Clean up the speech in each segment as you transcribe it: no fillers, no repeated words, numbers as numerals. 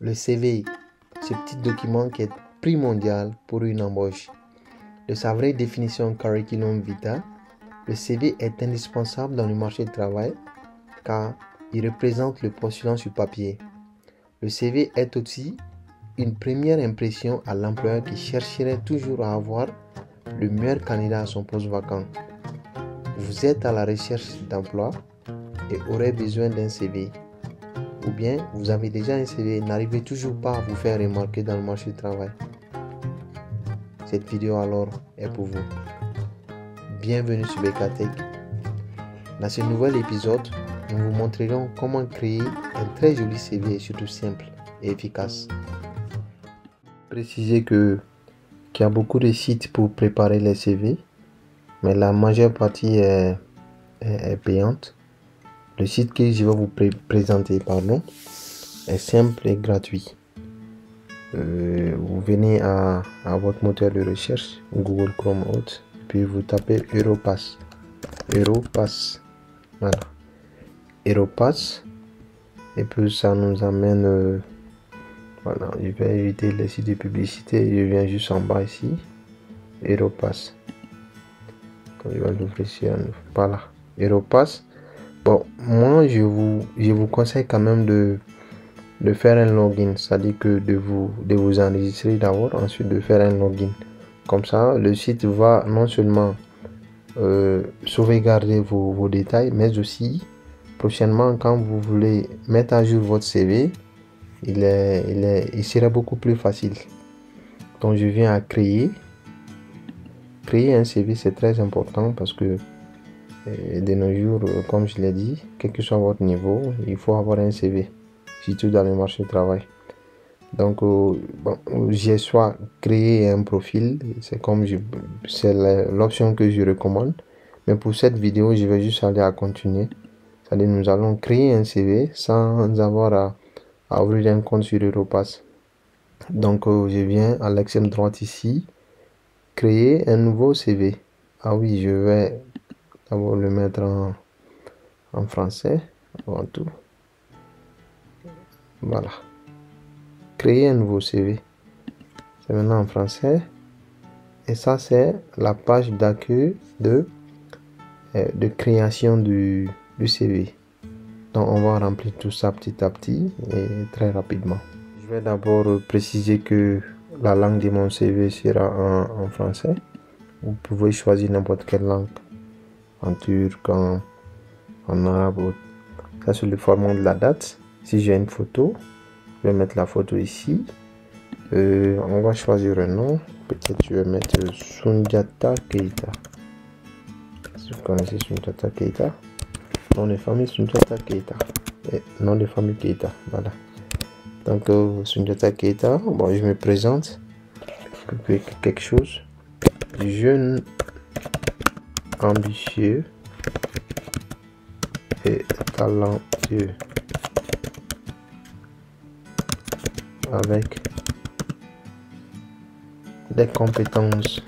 Le CV, ce petit document qui est primordial pour une embauche. De sa vraie définition curriculum vitae, le CV est indispensable dans le marché du travail car il représente le postulant sur papier. Le CV est aussi une première impression à l'employeur qui chercherait toujours à avoir le meilleur candidat à son poste vacant. Vous êtes à la recherche d'emploi et aurez besoin d'un CV. Ou bien vous avez déjà un CV et n'arrivez toujours pas à vous faire remarquer dans le marché du travail. Cette vidéo alors est pour vous. Bienvenue sur BKTech. Dans ce nouvel épisode, nous vous montrerons comment créer un très joli CV et surtout simple et efficace. Précisez qu'il y a beaucoup de sites pour préparer les CV, mais la majeure partie est payante. Le site que je vais vous présenter est simple et gratuit. Vous venez à votre moteur de recherche, Google Chrome ou autre, puis vous tapez Europass. Voilà. Europass. Et puis ça nous amène... voilà, je vais éviter les sites de publicité. Je viens juste en bas ici. Europass. Donc je vais l'ouvrir sur un... Voilà. Europass. Bon, moi je vous conseille quand même de faire un login, c'est-à-dire que de vous enregistrer d'abord, ensuite de faire un login. Comme ça, le site va non seulement sauvegarder vos détails, mais aussi prochainement, quand vous voulez mettre à jour votre CV, il sera beaucoup plus facile. Donc, je viens à créer un CV, c'est très important parce que de nos jours, comme je l'ai dit, quel que soit votre niveau, il faut avoir un CV, surtout dans le marché du travail. Donc, j'ai soit créé un profil, c'est l'option que je recommande. Mais pour cette vidéo, je vais juste aller à continuer. C'est-à-dire, nous allons créer un CV sans avoir à ouvrir un compte sur Europass. Donc, je viens à l'extrême droite ici, créer un nouveau CV. Ah oui, je vais d'abord le mettre en français avant tout. Voilà. Créer un nouveau CV. C'est maintenant en français. Et ça, c'est la page d'accueil de création du CV. Donc, on va remplir tout ça petit à petit et très rapidement. Je vais d'abord préciser que la langue de mon CV sera en français. Vous pouvez choisir n'importe quelle langue, en turc, en arabe. Ça, c'est le format de la date. Si j'ai une photo, je vais mettre la photo ici. On va choisir un nom. Peut-être je vais mettre Soundiata Keita. Si vous connaissez Soundiata Keita. Nom de famille Soundiata Keita. Et nom de famille Keita. Voilà. Donc Soundiata Keita. Bon, je me présente. Quelque chose. Jeune, ambitieux et talentueux. Avec des compétences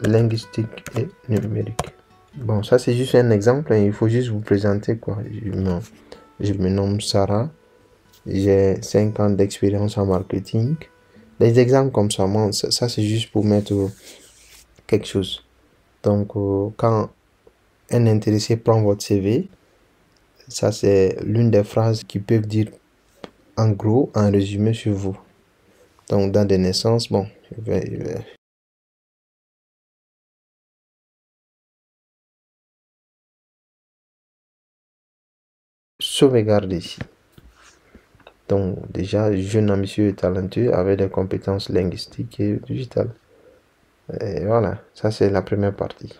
linguistiques et numériques. Bon, ça c'est juste un exemple, hein, il faut juste vous présenter quoi. Je me nomme Sarah, j'ai 5 ans d'expérience en marketing. Des exemples comme ça, moi, ça c'est juste pour mettre quelque chose. Donc, quand un intéressé prend votre CV, ça c'est l'une des phrases qui peuvent dire en gros, un résumé sur vous. Donc, date de naissance, bon, je vais sauvegarder ici. Donc, déjà, jeune, ambitieux et talentueux avec des compétences linguistiques et digitales. Et voilà, ça c'est la première partie.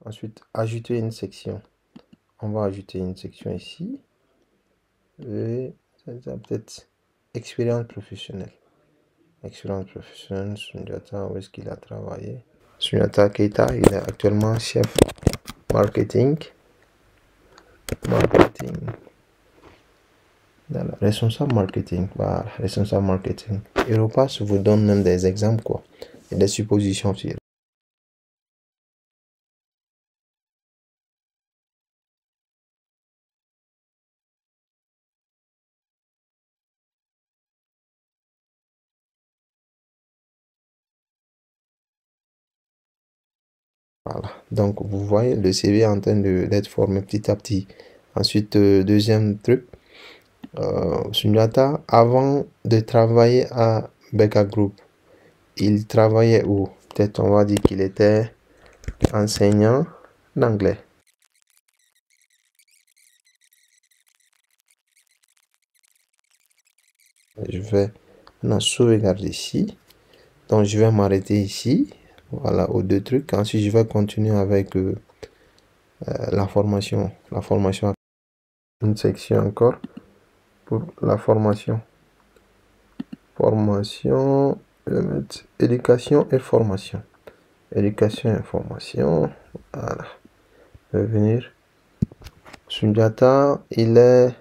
Ensuite, ajouter une section. On va ajouter une section ici. Et ça peut-être expérience professionnelle. Expérience professionnelle, Soundiata, où est-ce qu'il a travaillé? Soundiata Keita, il est actuellement chef marketing. Voilà, responsable marketing. Voilà, responsable marketing. Europass vous donne même des exemples, quoi. Et des suppositions sur Voilà, donc vous voyez le CV est en train d'être formé petit à petit. Ensuite, deuxième truc, Sundiata, avant de travailler à Beka Group, il travaillait où? Peut-être on va dire qu'il était enseignant d'anglais. Je vais maintenant sauvegarder ici. Donc je vais m'arrêter ici. Voilà, aux deux trucs. Ensuite, je vais continuer avec la formation. La formation. Une section encore pour la formation. Formation. Je vais mettre éducation et formation. Éducation et formation. Voilà. Je vais venir. Sundiata, il a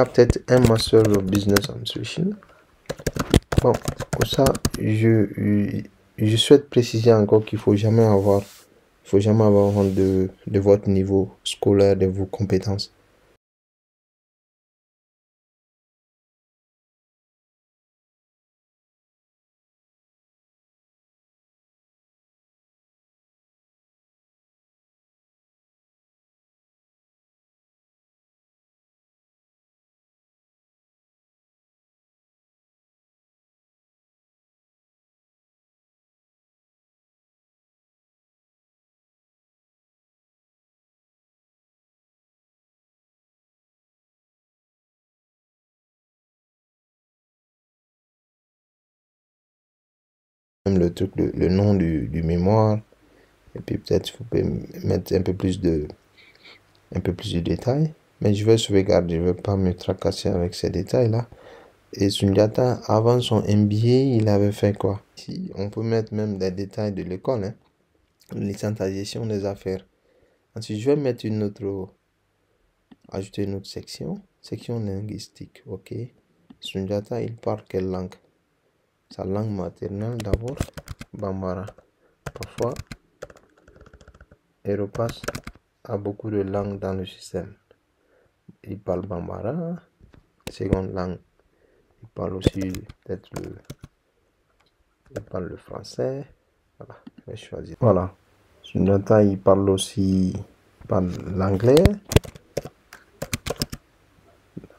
peut-être un master of business administration. Bon, pour ça, je souhaite préciser encore qu'il faut jamais avoir honte de votre niveau scolaire, de vos compétences. Même le truc, le nom du mémoire, et puis peut-être vous pouvez mettre un peu plus de détails. Mais je vais sauvegarder, je ne vais pas me tracasser avec ces détails-là. Et Sundiata, avant son MBA, il avait fait quoi? Ici, on peut mettre même des détails de l'école, hein. Licence des affaires. Ensuite, je vais mettre ajouter une autre section. Section linguistique, ok. Sundiata, il parle quelle langue? Sa langue maternelle d'abord, Bambara. Parfois, Europass a beaucoup de langues dans le système. Il parle Bambara. Seconde langue, il parle aussi peut-être il parle le français. Voilà, je vais choisir. Voilà. Sundiata, il parle aussi l'anglais.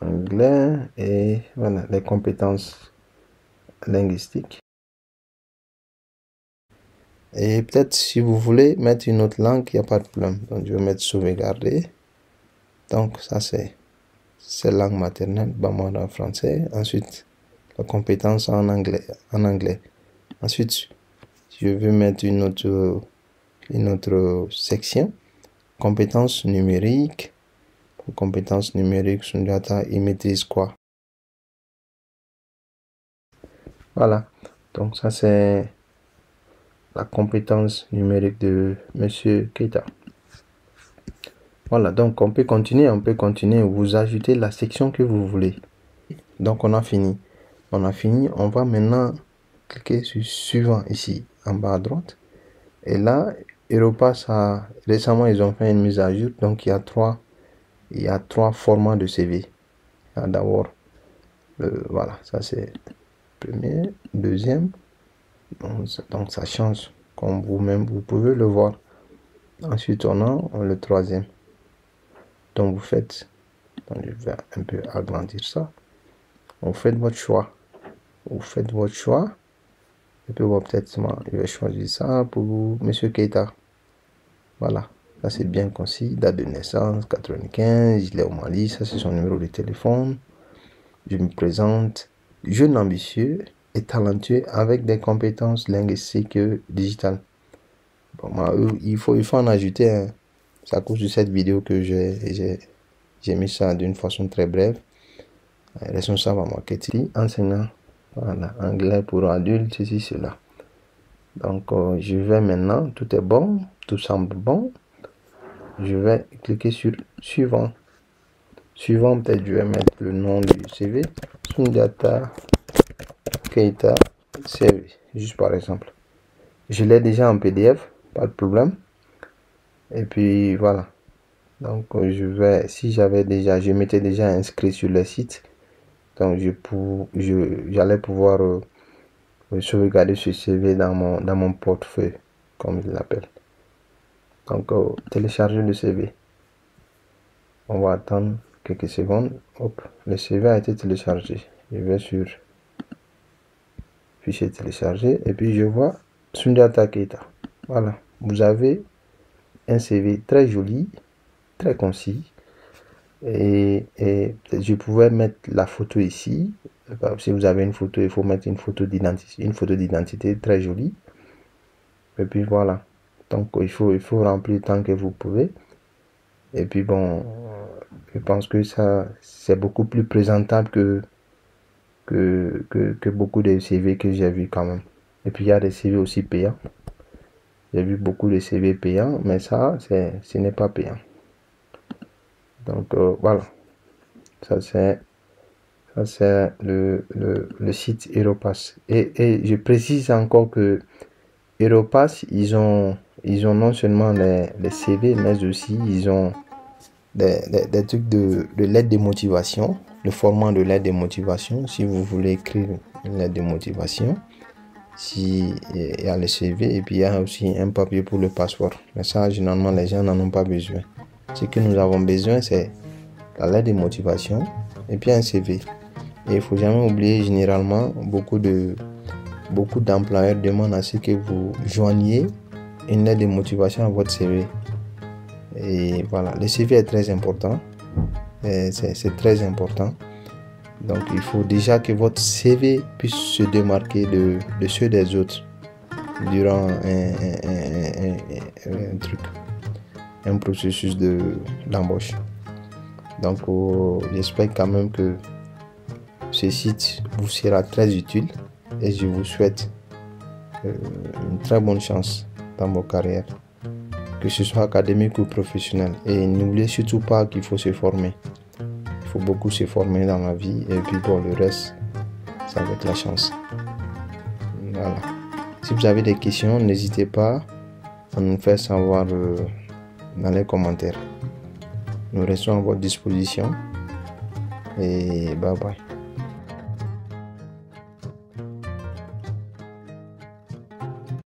Anglais et voilà, les compétences linguistiques. Et peut-être si vous voulez mettre une autre langue, il n'y a pas de problème. Donc je vais mettre sauvegarder. Donc ça c'est langue maternelle, Bambara français. Ensuite, la compétence en anglais. Ensuite, je vais mettre une autre section. Compétences numériques. Pour compétences numériques, Sundiata, il maîtrise quoi? Voilà. Donc ça c'est la compétence numérique de Monsieur Keita. Voilà, donc on peut continuer, vous ajoutez la section que vous voulez. Donc on a fini. On va maintenant cliquer sur suivant ici en bas à droite. Et là, Europass récemment ils ont fait une mise à jour. Donc il y a trois formats de CV. D'abord, voilà, ça c'est premier, deuxième. Donc ça change comme vous-même, vous pouvez le voir. Ensuite, on a le troisième. Donc, je vais un peu agrandir ça. Vous faites votre choix. Et puis, peut-être, je vais choisir ça pour Monsieur Keita. Voilà. Ça, c'est bien concis. Date de naissance, 95. Il est au Mali. Ça, c'est son numéro de téléphone. Je me présente. Jeune ambitieux et talentueux avec des compétences linguistiques digitales. Bon, il faut en ajouter. Hein. C'est à cause de cette vidéo que j'ai mis ça d'une façon très brève. Responsable en marketing, enseignant. Voilà, anglais pour adultes, ceci, cela. Donc, je vais maintenant, tout est bon, tout semble bon. Je vais cliquer sur suivant. Suivant, peut-être je vais mettre le nom du CV. Sundiata Keita CV, juste par exemple. Je l'ai déjà en PDF, pas de problème. Et puis voilà. Donc je m'étais déjà inscrit sur le site. Donc j'allais pouvoir sauvegarder ce CV dans mon portefeuille comme il l'appelle. Donc, télécharger le CV. On va attendre quelques secondes. Hop, le CV a été téléchargé. Je vais sur fichier téléchargé et puis je vois Sundiata Keita. Voilà, vous avez un CV très joli, très concis. Et je pouvais mettre la photo ici. Si vous avez une photo, il faut mettre une photo d'identité très jolie. Et puis voilà. Donc il faut remplir tant que vous pouvez. Et puis bon, je pense que ça c'est beaucoup plus présentable que beaucoup de CV que j'ai vu quand même. Et puis il y a des CV aussi payants. J'ai vu beaucoup de CV payants, mais ça ce n'est pas payant. Donc voilà. Ça c'est le site Europass. Et je précise encore que Europass, ils ont non seulement les CV, mais aussi ils ont des trucs de lettre de motivation, le format de lettre de motivation. Si vous voulez écrire une lettre de motivation, si il y a le CV, et puis il y a aussi un papier pour le passeport. Mais ça, généralement, les gens n'en ont pas besoin. Ce que nous avons besoin, c'est la lettre de motivation et puis un CV. Et il ne faut jamais oublier, généralement, beaucoup d'employeurs demandent à ce que vous joigniez une lettre de motivation à votre CV. Et voilà, le CV est très important. C'est très important. Donc, il faut déjà que votre CV puisse se démarquer de ceux des autres durant un processus d'embauche. Donc, j'espère quand même que ce site vous sera très utile et je vous souhaite une très bonne chance dans vos carrières, que ce soit académique ou professionnel. Et n'oubliez surtout pas qu'il faut se former. Il faut beaucoup se former dans la vie et puis bon, le reste, c'est avec la chance. Voilà. Si vous avez des questions, n'hésitez pas à nous faire savoir dans les commentaires. Nous restons à votre disposition et bye bye.